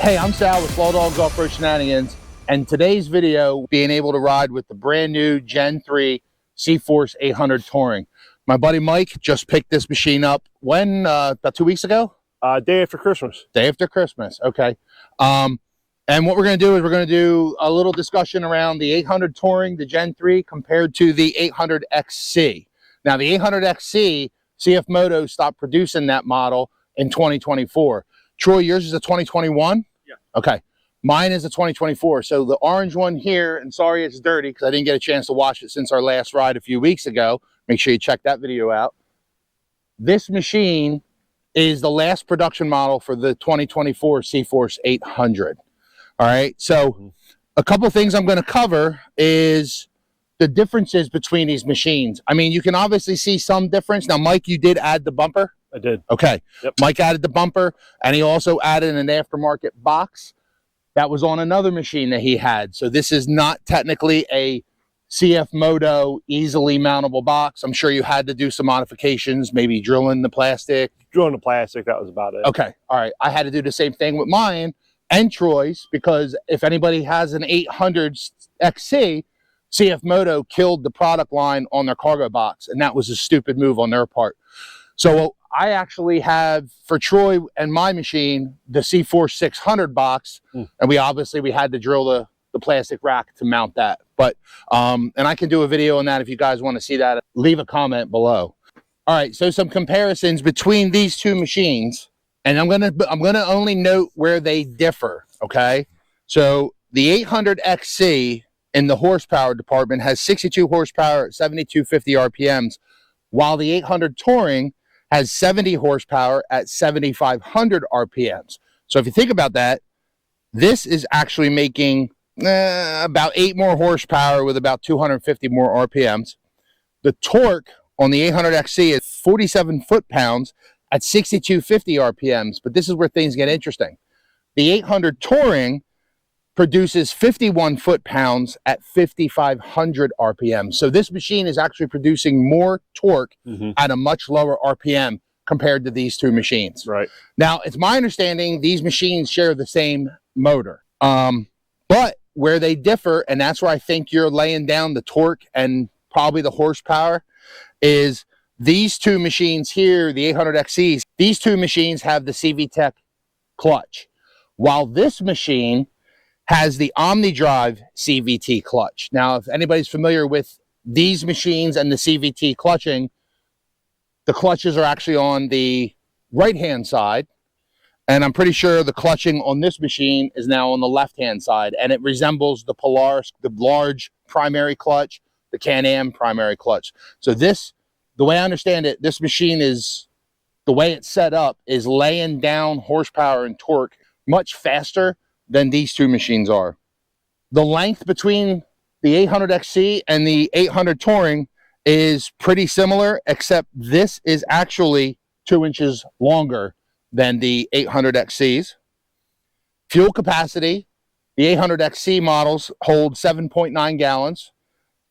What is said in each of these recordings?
Hey, I'm Sal with Slow Dogs Off-Road Shenanigans, and today's video, being able to ride with the brand new Gen 3 CForce 800 Touring. My buddy Mike just picked this machine up when, about 2 weeks ago? Day after Christmas. Day after Christmas, okay. And what we're gonna do is we're gonna do a little discussion around the 800 Touring, the Gen 3, compared to the 800 XC. Now, the 800 XC, CFMoto stopped producing that model in 2024. Troy, yours is a 2021? Yeah. Okay. Mine is a 2024. So the orange one here, and sorry it's dirty because I didn't get a chance to wash it since our last ride a few weeks ago. Make sure you check that video out. This machine is the last production model for the 2024 CForce 800. All right. So a couple of things I'm going to cover is the differences between these machines. I mean, you can obviously see some difference. Now, Mike, you did add the bumper? I did. Okay. Yep. Mike added the bumper, and he also added an aftermarket box that was on another machine that he had. So this is not technically a CFMoto easily mountable box. I'm sure you had to do some modifications, maybe drilling the plastic. Drilling the plastic, that was about it. Okay. All right. I had to do the same thing with mine and Troy's, because if anybody has an 800 XC, CFMoto killed the product line on their cargo box, and that was a stupid move on their part. So I actually have, for Troy and my machine, the CForce 600 box, and we had to drill the plastic rack to mount that. But and I can do a video on that if you guys want to see that. Leave a comment below. All right, so some comparisons between these two machines, and I'm gonna only note where they differ. Okay, so the 800 XC in the horsepower department has 62 horsepower at 7250 RPMs, while the 800 Touring has 70 horsepower at 7,500 RPMs. So if you think about that, this is actually making about 8 more horsepower with about 250 more RPMs. The torque on the 800 XC is 47 foot-pounds at 6,250 RPMs, but this is where things get interesting. The 800 Touring produces 51 foot-pounds at 5,500 RPM. So this machine is actually producing more torque at a much lower RPM compared to these two machines. Right. Now, it's my understanding these machines share the same motor. But where they differ, and that's where I think you're laying down the torque and probably the horsepower, is these two machines here, the 800 XCs, these two machines have the CVTech clutch, while this machine has the OmniDrive CVT clutch. Now, if anybody's familiar with these machines and the CVT clutching, the clutches are actually on the right-hand side, and I'm pretty sure the clutching on this machine is now on the left-hand side, and it resembles the Polaris, the large primary clutch, the Can-Am primary clutch. So this, the way I understand it, this machine is, the way it's set up, is laying down horsepower and torque much faster than these two machines are. The length between the 800 XC and the 800 Touring is pretty similar, except this is actually 2 inches longer than the 800 XCs. Fuel capacity, the 800 XC models hold 7.9 gallons.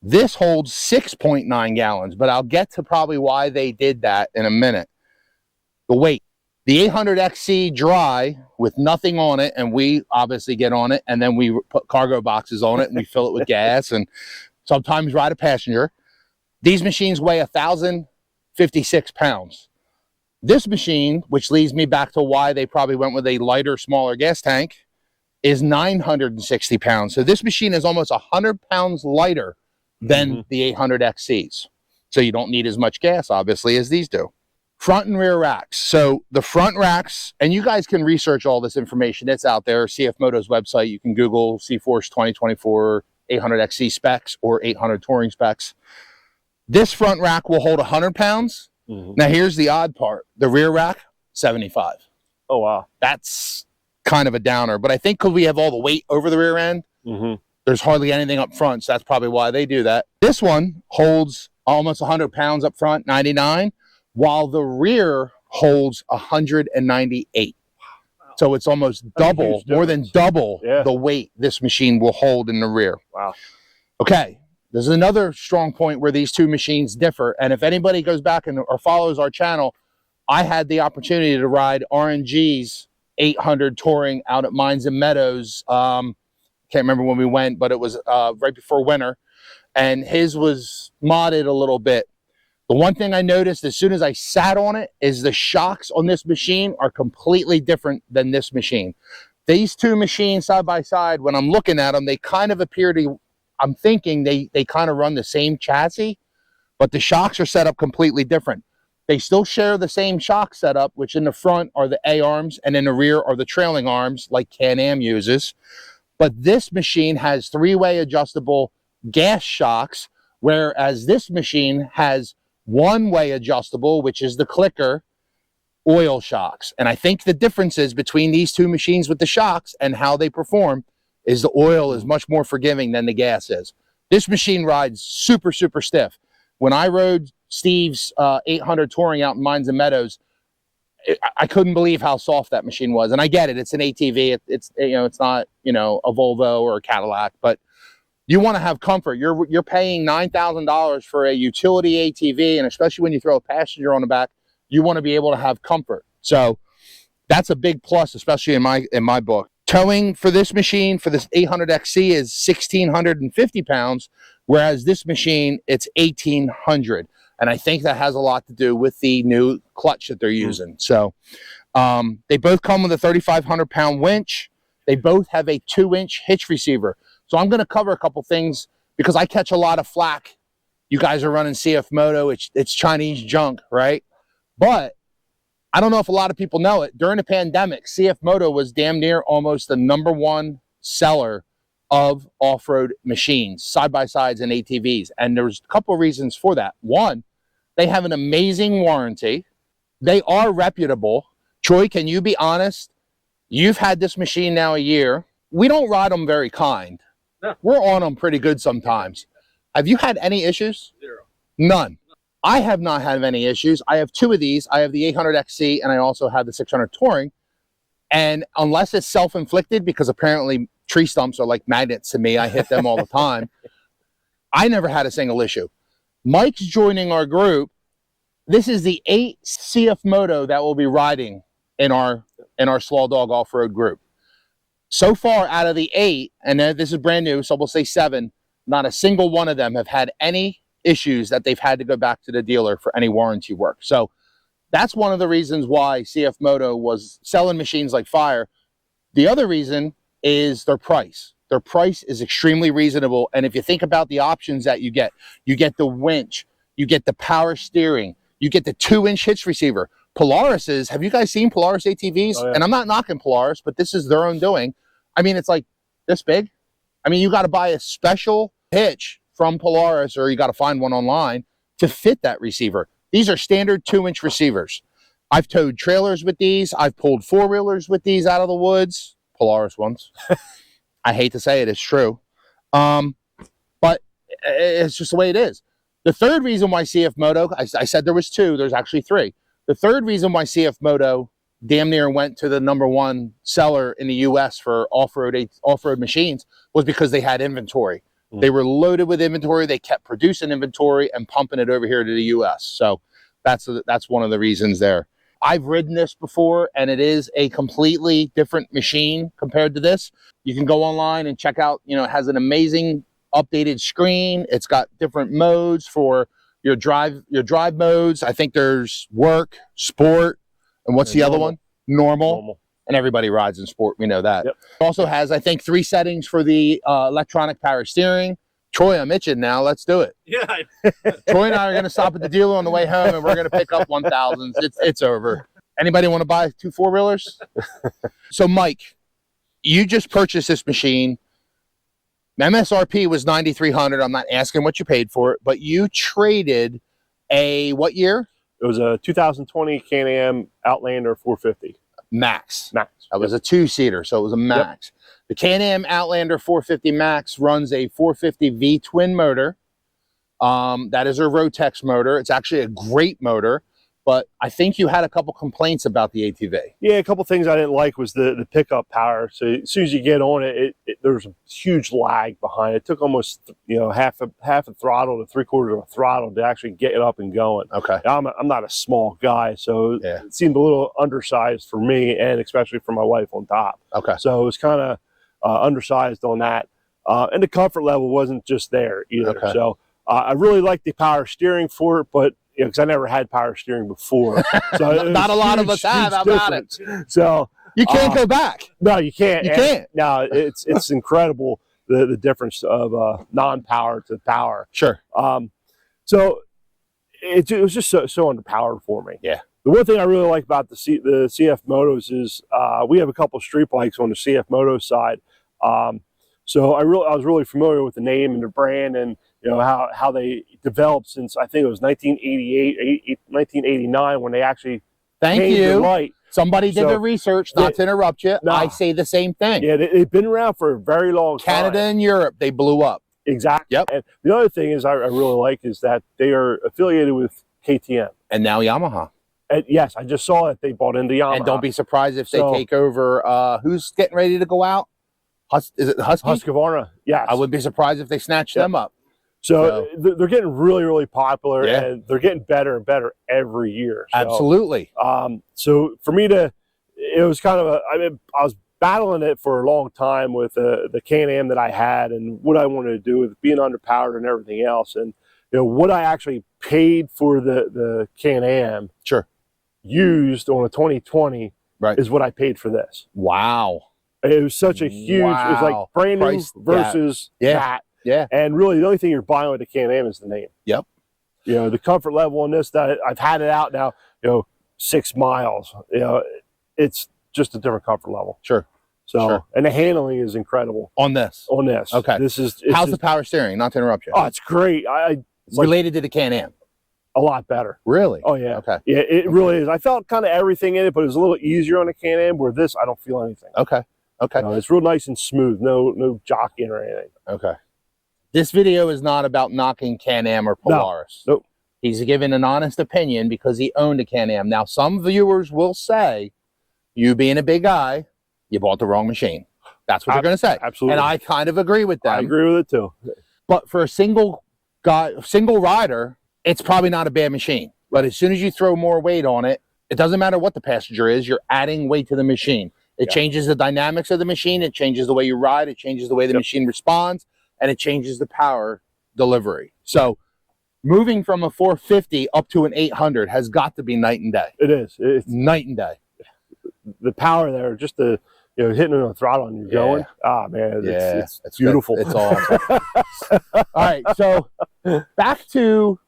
This holds 6.9 gallons, but I'll get to probably why they did that in a minute. The weight. The 800 XC dry with nothing on it, and we obviously get on it, and then we put cargo boxes on it, and we fill it with gas, and sometimes ride a passenger. These machines weigh 1,056 pounds. This machine, which leads me back to why they probably went with a lighter, smaller gas tank, is 960 pounds. So this machine is almost 100 pounds lighter than the 800 XCs. So you don't need as much gas, obviously, as these do. Front and rear racks. So the front racks, and you guys can research all this information. It's out there. CFMoto's website. You can Google CForce 2024 800 XC specs or 800 Touring specs. This front rack will hold 100 pounds. Now, here's the odd part. The rear rack, 75. Oh, wow. That's kind of a downer. But I think because we have all the weight over the rear end, there's hardly anything up front. So that's probably why they do that. This one holds almost 100 pounds up front, 99. While the rear holds 198. So it's almost double, more than double the weight this machine will hold in the rear. Wow. Okay, there's another strong point where these two machines differ. And if anybody goes back and or follows our channel, I had the opportunity to ride RNG's 800 touring out at Mines and Meadows. Can't remember when we went, but it was right before winter, and his was modded a little bit. The one thing I noticed as soon as I sat on it is the shocks on this machine are completely different than this machine. These two machines side by side, when I'm looking at them, they kind of appear to, I'm thinking they kind of run the same chassis, but the shocks are set up completely different. They still share the same shock setup, which in the front are the A-arms and in the rear are the trailing arms like Can-Am uses. But this machine has three-way adjustable gas shocks, whereas this machine has one-way adjustable, which is the clicker, oil shocks. And I think the differences between these two machines with the shocks and how they perform is the oil is much more forgiving than the gas is. This machine rides super, super stiff. When I rode Steve's 800 touring out in Mines and Meadows, I couldn't believe how soft that machine was. And I get it. It's an ATV. It's it's not, a Volvo or a Cadillac, but you want to have comfort. You're paying $9,000 for a utility ATV, and especially when you throw a passenger on the back, you want to be able to have comfort. So that's a big plus, especially in my book. Towing for this machine, for this 800XC, is 1,650 pounds, whereas this machine, it's 1,800. And I think that has a lot to do with the new clutch that they're using. So they both come with a 3,500-pound winch. They both have a 2-inch hitch receiver. So I'm going to cover a couple things because I catch a lot of flack. You guys are running CFMoto. It's Chinese junk, right? But I don't know if a lot of people know it. During the pandemic, CFMoto was damn near almost the #1 seller of off-road machines, side-by-sides and ATVs. And there's a couple of reasons for that. One, they have an amazing warranty. They are reputable. Troy, can you be honest? You've had this machine now a year. We don't ride them very kind. No. We're on them pretty good sometimes. Have you had any issues? Zero. None. I have not had any issues. I have two of these. I have the 800XC and I also have the 600 Touring. And unless it's self-inflicted, because apparently tree stumps are like magnets to me, I hit them all the time, I never had a single issue. Mike's joining our group. This is the 8th CFMoto that will be riding in our Slaw Dog off-road group. So far, out of the 8, and this is brand new, so we'll say 7, not a single one of them have had any issues that they've had to go back to the dealer for any warranty work. So that's one of the reasons why CFMoto was selling machines like fire. The other reason is their price. Their price is extremely reasonable. And if you think about the options that you get the winch, you get the power steering, you get the 2-inch hitch receiver. Polaris's, have you guys seen Polaris ATVs? Oh, yeah. And I'm not knocking Polaris, but this is their own doing. I mean, it's like this big. I mean, you got to buy a special hitch from Polaris, or you got to find one online to fit that receiver. These are standard 2-inch receivers. I've towed trailers with these. I've pulled 4-wheelers with these out of the woods. Polaris ones. I hate to say it, it's true. But it's just the way it is. The third reason why CFMoto, I said there was 2, there's actually 3. The third reason why CFMoto damn near went to the #1 seller in the US for off-road machines was because they had inventory. They were loaded with inventory. They kept producing inventory and pumping it over here to the US. So that's one of the reasons there. I've ridden this before, and it is a completely different machine compared to this. You can go online and check out, it has an amazing updated screen. It's got different modes for your drive modes. I think there's work, sport, and what's the other one? Normal. And everybody rides in sport. We know that. Yep. It also has, I think, 3 settings for the electronic power steering. Troy, I'm itching now. Let's do it. Yeah. Troy and I are going to stop at the dealer on the way home, and we're going to pick up 1000s. It's over. Anybody want to buy 2 4-wheelers? So, Mike, you just purchased this machine. MSRP was $9,300. I'm not asking what you paid for it, but you traded a what year? It was a 2020 Can-Am Outlander 450. Max. That was a 2-seater, so it was a Max. Yep. The Can-Am Outlander 450 Max runs a 450 V twin motor. That is a Rotex motor. It's actually a great motor. but I think you had a couple complaints about the ATV. Yeah, a couple things I didn't like was the pickup power. So as soon as you get on it, there's a huge lag behind it. It took almost half a throttle to 3/4 of a throttle to actually get it up and going. Okay. I'm not a small guy, so yeah. it seemed a little undersized for me, and especially for my wife on top. Okay. So it was kind of undersized on that, and the comfort level wasn't just there either. Okay. So I really liked the power steering for it, but because I never had power steering before, so not a lot of us have. How about it? So you can't go back. No, you can't. You can't. No, it's incredible the difference of non-power to power. Sure. So it was just so underpowered for me. Yeah. The one thing I really like about the CFMotos is we have a couple of street bikes on the CFMoto side. So I was really familiar with the name and the brand, and how they developed since I think it was 1988, 1989 when they actually Thank you. The light. Somebody did the research, not to interrupt you. No. I say the same thing. Yeah, they've been around for a very long time. Canada and Europe, they blew up. Exactly. Yep. And the other thing is I really like is that they are affiliated with KTM. And now Yamaha. And yes, I just saw that they bought into Yamaha. And don't be surprised if they take over, who's getting ready to go out? Is it Husky? Husqvarna, yes. I would be surprised if they snatch them up. So they're getting really, really popular, and they're getting better and better every year. So, absolutely. So for me it was kind of I was battling it for a long time with the Can-Am that I had and what I wanted to do with being underpowered and everything else. And what I actually paid for the Can-Am used on a 2020 is what I paid for this. Wow. It was such a huge, it was like brand new versus that. Yeah. And really the only thing you're buying with the Can-Am is the name. Yep. The comfort level on this, that I've had it out now, 6 miles. It's just a different comfort level. Sure. So, and the handling is incredible. On this? On this. Okay. How's the power steering? Not to interrupt you. Oh, it's great. It's related to the Can-Am. A lot better. Really? Oh, yeah. Okay. Yeah, it really is. I felt kind of everything in it, but it was a little easier on the Can-Am, where this, I don't feel anything. Okay. Okay. It's real nice and smooth. No jockeying or anything. Okay. This video is not about knocking Can-Am or Polaris. No. Nope. He's giving an honest opinion because he owned a Can-Am. Now, some viewers will say, you being a big guy, you bought the wrong machine. That's what they're going to say. Absolutely. And I kind of agree with them. I agree with it too. But for a single rider, it's probably not a bad machine. But as soon as you throw more weight on it, it doesn't matter what the passenger is, you're adding weight to the machine. It changes the dynamics of the machine. It changes the way you ride. It changes the way the machine responds. And it changes the power delivery. So moving from a 450 up to an 800 has got to be night and day. It is. It's night and day. The power there, just the hitting on the throttle and you're going. Ah, man, it's beautiful. It's awesome. All right, so back to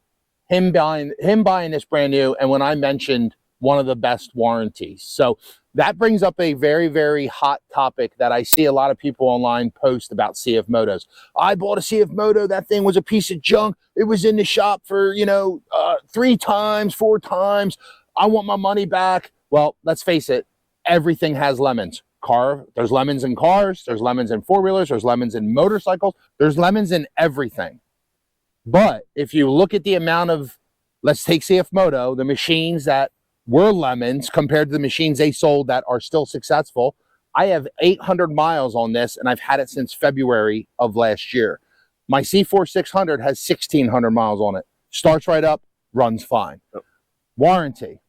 him buying this brand new, and when I mentioned one of the best warranties. So that brings up a very, very hot topic that I see a lot of people online post about CFMotos. I bought a CFMoto. That thing was a piece of junk. It was in the shop for, 3 times, 4 times. I want my money back. Well, let's face it. Everything has lemons. There's lemons in cars. There's lemons in 4-wheelers. There's lemons in motorcycles. There's lemons in everything. But if you look at the amount of, let's take CFMoto, the machines that were lemons compared to the machines they sold that are still successful. I have 800 miles on this, and I've had it since February of last year. My CForce 600 has 1,600 miles on it. Starts right up, runs fine. Warranty.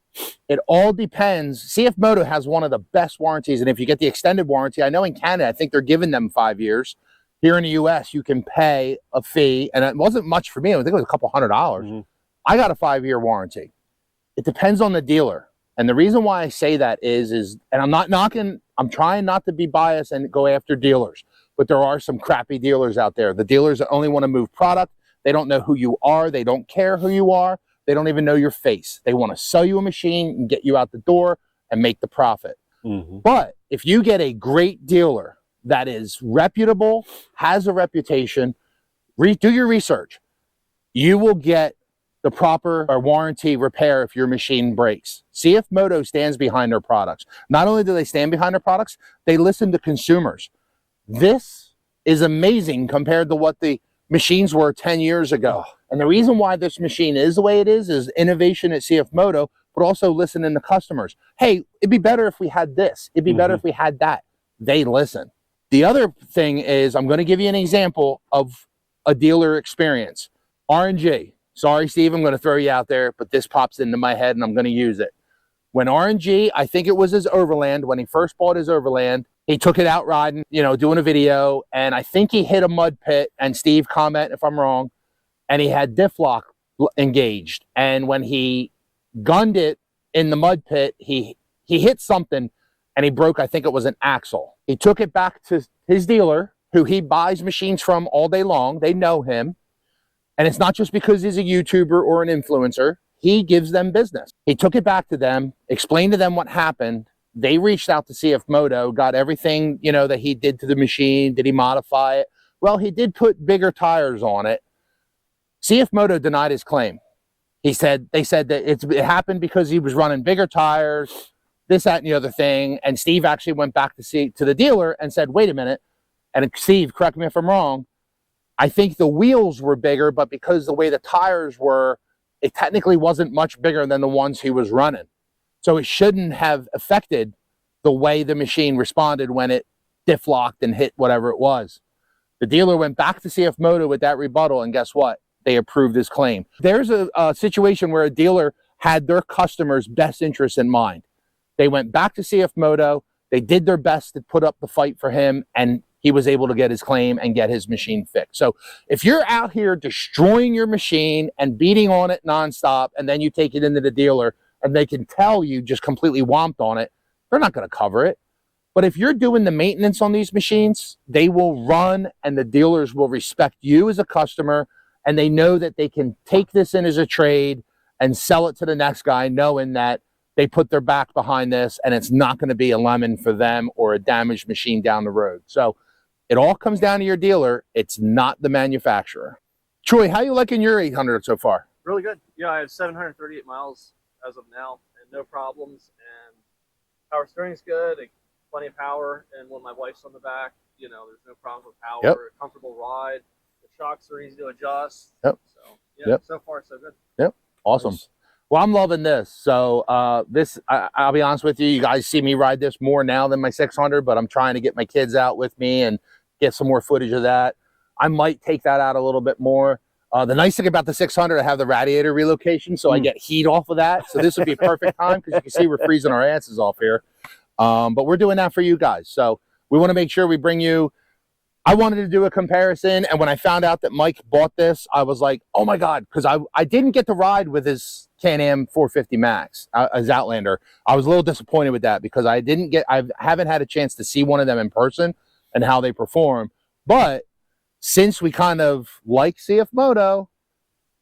It all depends. CFMoto has one of the best warranties, and if you get the extended warranty, I know in Canada, I think they're giving them 5 years. Here in the U.S., you can pay a fee, and it wasn't much for me. I think it was a couple $100. Mm-hmm. I got a 5-year warranty. It depends on the dealer. And the reason why I say that is, and I'm not knocking, I'm trying not to be biased and go after dealers, but there are some crappy dealers out there. The dealers that only want to move product. They don't know who you are. They don't care who you are. They don't even know your face. They want to sell you a machine and get you out the door and make the profit. Mm-hmm. But if you get a great dealer that is reputable, has a reputation, do your research. You will get the proper warranty repair if your machine breaks. CFMoto stands behind their products. Not only do they stand behind their products, they listen to consumers. This is amazing compared to what the machines were 10 years ago. And the reason why this machine is the way it is innovation at CFMoto, but also listening to customers. Hey, it'd be better if we had this. It'd be better if we had that. They listen. The other thing is, I'm going to give you an example of a dealer experience. R&G. Sorry, Steve, I'm going to throw you out there, but this pops into my head and I'm going to use it. When R&G, I think it was his Overland, when he first bought his Overland, he took it out riding, you know, doing a video, and I think he hit a mud pit, and Steve, comment if I'm wrong, and he had diff lock engaged. And when he gunned it in the mud pit, he hit something and he broke, I think it was an axle. He took it back to his dealer, who he buys machines from all day long. They know him. And it's not just because he's a YouTuber or an influencer. He gives them business. He took it back to them, explained to them what happened. They reached out to CFMoto, got everything, you know, that he did to the machine. Did he modify it? Well, he did put bigger tires on it. CFMoto denied his claim. They said that it happened because he was running bigger tires, this, that, and the other thing. And Steve actually went back to the dealer and said, wait a minute. And Steve, correct me if I'm wrong, I think the wheels were bigger, but because the way the tires were, it technically wasn't much bigger than the ones he was running. So it shouldn't have affected the way the machine responded when it diff locked and hit whatever it was. The dealer went back to CFMoto with that rebuttal, and guess what? They approved his claim. There's a situation where a dealer had their customer's best interests in mind. They went back to CFMoto, they did their best to put up the fight for him, and he was able to get his claim and get his machine fixed. So if you're out here destroying your machine and beating on it nonstop, and then you take it into the dealer and they can tell you just completely womped on it, they're not going to cover it. But if you're doing the maintenance on these machines, they will run, and the dealers will respect you as a customer, and they know that they can take this in as a trade and sell it to the next guy, knowing that they put their back behind this and it's not going to be a lemon for them or a damaged machine down the road. So it all comes down to your dealer. It's not the manufacturer. Troy, how you liking your 800 so far? Really good. Yeah, I have 738 miles as of now and no problems. And power steering's good. Plenty of power. And when my wife's on the back, you know, there's no problem with power. Yep. Comfortable ride. The shocks are easy to adjust. Yep. So yeah, so far so good. Yep. Awesome. Nice. Well, I'm loving this. So I'll be honest with you, you guys see me ride this more now than my 600, but I'm trying to get my kids out with me and get some more footage of that. I might take that out a little bit more. The nice thing about the 600, I have the radiator relocation, so I get heat off of that. So this would be a perfect time, because you can see we're freezing our asses off here. But we're doing that for you guys. So we want to make sure we bring you. I wanted to do a comparison, and when I found out that Mike bought this, I was like, oh my God, because I didn't get to ride with his Can-Am 450 Max, his Outlander. I was a little disappointed with that, because I haven't had a chance to see one of them in person and how they perform. But since we kind of like CFMoto,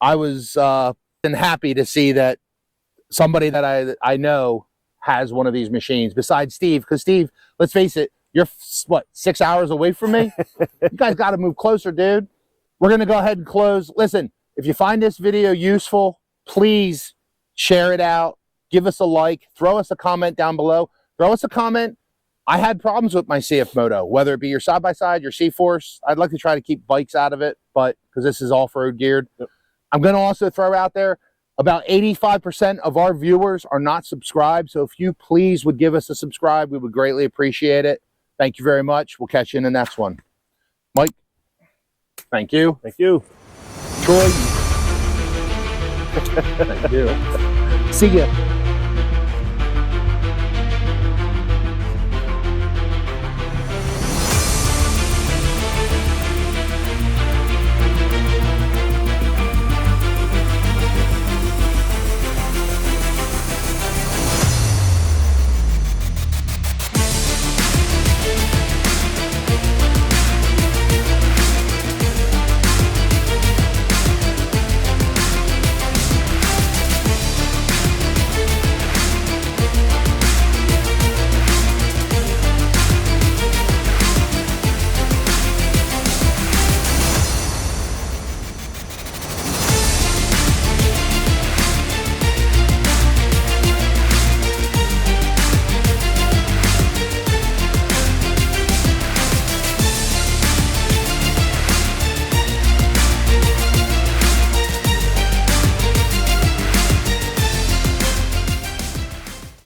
I was happy to see that somebody that I know has one of these machines besides Steve, because Steve, let's face it, you're what, 6 hours away from me? You guys got to move closer, dude. We're going to go ahead and close. Listen, if you find this video useful, please share it out. Give us a like. Throw us a comment down below. Throw us a comment. I had problems with my CFMoto, whether it be your side-by-side, your CForce. I'd like to try to keep bikes out of it, but because this is off-road geared. Yep. I'm going to also throw out there, about 85% of our viewers are not subscribed. So if you please would give us a subscribe, we would greatly appreciate it. Thank you very much. We'll catch you in the next one. Mike, thank you. Thank you. Troy. Thank you. See ya.